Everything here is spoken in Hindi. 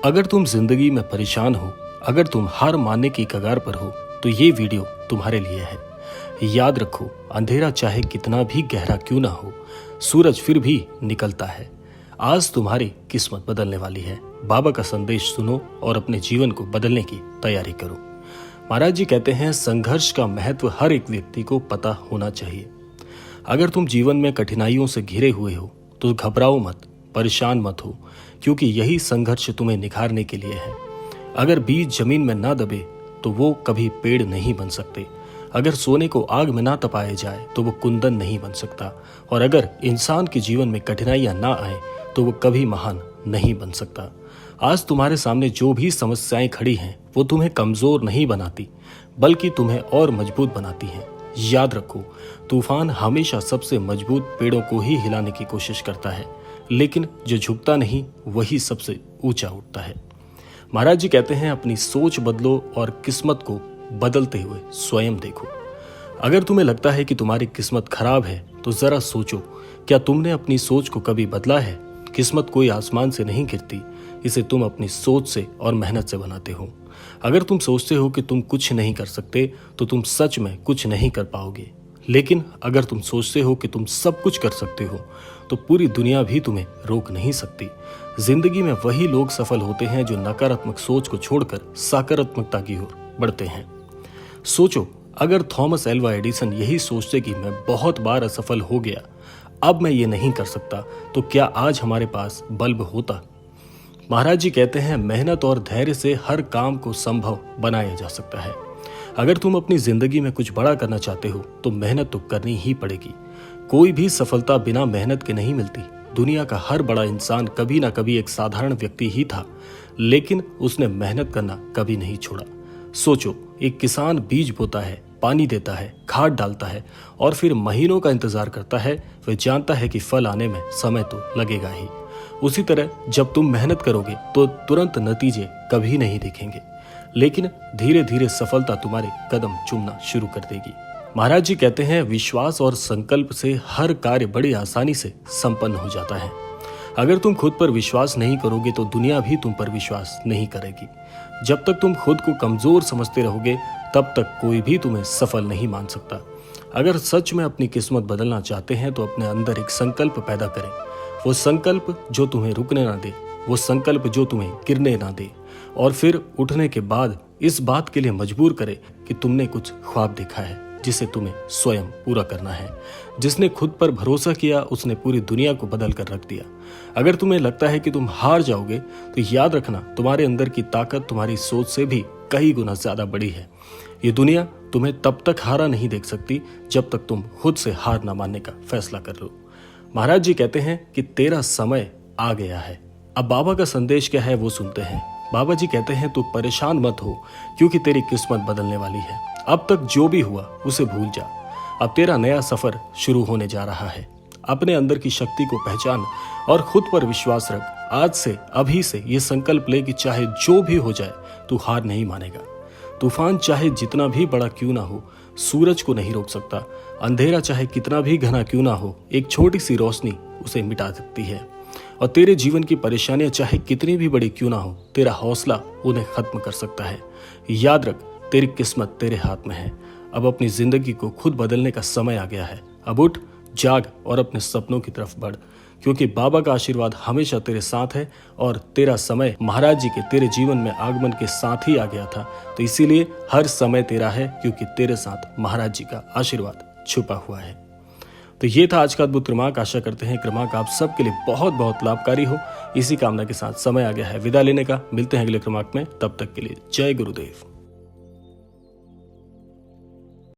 अगर तुम जिंदगी में परेशान हो, अगर तुम हार मानने की कगार पर हो, तो ये वीडियो तुम्हारे लिए है। याद रखो, अंधेरा चाहे कितना भी गहरा क्यों ना हो, सूरज फिर भी निकलता है। आज तुम्हारी किस्मत बदलने वाली है। बाबा का संदेश सुनो और अपने जीवन को बदलने की तैयारी करो। महाराज जी कहते हैं, संघर्ष का महत्व हर एक व्यक्ति को पता होना चाहिए। अगर तुम जीवन में कठिनाइयों से घिरे हुए हो तो घबराओ मत, परेशान मत हो, क्योंकि यही संघर्ष तुम्हें निखारने के लिए है। अगर बीज जमीन में ना दबे तो वो कभी पेड़ नहीं बन सकते। अगर सोने को आग में ना तपाया जाए तो वो कुंदन नहीं बन सकता। और अगर इंसान के जीवन में कठिनाइयां ना आए तो वो कभी महान नहीं बन सकता। आज तुम्हारे सामने जो भी समस्याएं खड़ी हैं वो तुम्हें कमजोर नहीं बनाती, बल्कि तुम्हें और मजबूत बनाती हैं। याद रखो, तूफान हमेशा सबसे मजबूत पेड़ों को ही हिलाने की कोशिश करता है, लेकिन जो झुकता नहीं वही सबसे ऊंचा उठता है। महाराज जी कहते हैं, अपनी सोच बदलो और किस्मत को बदलते हुए स्वयं देखो। अगर तुम्हें लगता है कि तुम्हारी किस्मत खराब है तो जरा सोचो, क्या तुमने अपनी सोच को कभी बदला है? किस्मत कोई आसमान से नहीं गिरती, इसे तुम अपनी सोच से और मेहनत से बनाते हो। अगर तुम सोचते हो कि तुम कुछ नहीं कर सकते तो तुम सच में कुछ नहीं कर पाओगे। लेकिन अगर तुम सोचते हो कि तुम सब कुछ कर सकते हो तो पूरी दुनिया भी तुम्हें रोक नहीं सकती। जिंदगी में वही लोग सफल होते हैं जो नकारात्मक सोच को छोड़कर सकारात्मकता की ओर बढ़ते हैं। सोचो, अगर थॉमस एल्वा एडिसन यही सोचते कि मैं बहुत बार असफल हो गया, अब मैं ये नहीं कर सकता, तो क्या आज हमारे पास बल्ब होता? महाराज जी कहते हैं, मेहनत और धैर्य से हर काम को संभव बनाया जा सकता है। अगर तुम अपनी जिंदगी में कुछ बड़ा करना चाहते हो तो मेहनत तो करनी ही पड़ेगी। कोई भी सफलता बिना मेहनत के नहीं मिलती। दुनिया का हर बड़ा इंसान कभी ना कभी एक साधारण व्यक्ति ही था, लेकिन उसने मेहनत करना कभी नहीं छोड़ा। सोचो, एक किसान बीज बोता है, पानी देता है, खाद डालता है और फिर महीनों का इंतजार करता है। वह जानता है कि फल आने में समय तो लगेगा ही। उसी तरह जब तुम मेहनत करोगे तो तुरंत नतीजे कभी नहीं दिखेंगे, लेकिन धीरे धीरे सफलता तुम्हारे कदम चूमना शुरू कर देगी। महाराज जी कहते हैं, विश्वास और संकल्प से हर कार्य बड़ी आसानी से संपन्न हो जाता है। अगर तुम खुद पर विश्वास नहीं करोगे तो दुनिया भी तुम पर विश्वास नहीं करेगी। जब तक तुम खुद को कमजोर समझते रहोगे तब तक कोई भी तुम्हें सफल नहीं मान सकता। अगर सच में अपनी किस्मत बदलना चाहते हैं तो अपने अंदर एक संकल्प पैदा करें। वो संकल्प जो तुम्हें रुकने ना दे, वो संकल्प जो तुम्हें गिरने ना दे, और फिर उठने के बाद इस बात के लिए मजबूर करे कि तुमने कुछ ख्वाब देखा है जिसे तुम्हें स्वयं पूरा करना है। जिसने खुद पर भरोसा किया उसने पूरी दुनिया को बदल कर रख दिया। अगर तुम्हें लगता है कि तुम हार जाओगे तो याद रखना, तुम्हारे अंदर की ताकत तुम्हारी सोच से भी कई गुना ज्यादा बड़ी है। ये दुनिया तुम्हें तब तक हारा नहीं देख सकती जब तक तुम खुद से हार ना मानने का फैसला कर लो। महाराज जी कहते हैं कि तेरा समय आ गया है। अब बाबा का संदेश क्या है वो सुनते हैं। बाबा जी कहते हैं, तू परेशान मत हो, क्योंकि तेरी किस्मत बदलने वाली है। अब तक जो भी हुआ उसे भूल जा। अब तेरा नया सफर शुरू होने जा रहा है। अपने अंदर की शक्ति को पहचान और खुद पर विश्वास रख। आज से, अभी से ये संकल्प ले कि चाहे जो भी हो जाए तू हार नहीं मानेगा। तूफान चाहे जितना भी बड़ा क्यों ना हो, सूरज को नहीं रोक सकता। अंधेरा चाहे कितना भी घना क्यों ना हो, एक छोटी सी रोशनी उसे मिटा सकती है। और तेरे जीवन की परेशानियां चाहे कितनी भी बड़ी क्यों ना हो, तेरा हौसला उन्हें खत्म कर सकता है। याद रख, तेरी किस्मत तेरे हाथ में है। अब अपनी जिंदगी को खुद बदलने का समय आ गया है। अब उठ, जाग और अपने सपनों की तरफ बढ़, क्योंकि बाबा का आशीर्वाद हमेशा तेरे साथ है। और तेरा समय महाराज जी के तेरे जीवन में आगमन के साथ ही आ गया था, तो इसीलिए हर समय तेरा है, क्योंकि तेरे साथ महाराज जी का आशीर्वाद छुपा हुआ है। तो ये था आज का अद्भुत क्रमांक। आशा करते हैं क्रमांक आप सबके लिए बहुत बहुत लाभकारी हो। इसी कामना के साथ समय आ गया है विदा लेने का। मिलते हैं अगले क्रमांक में, तब तक के लिए जय गुरुदेव।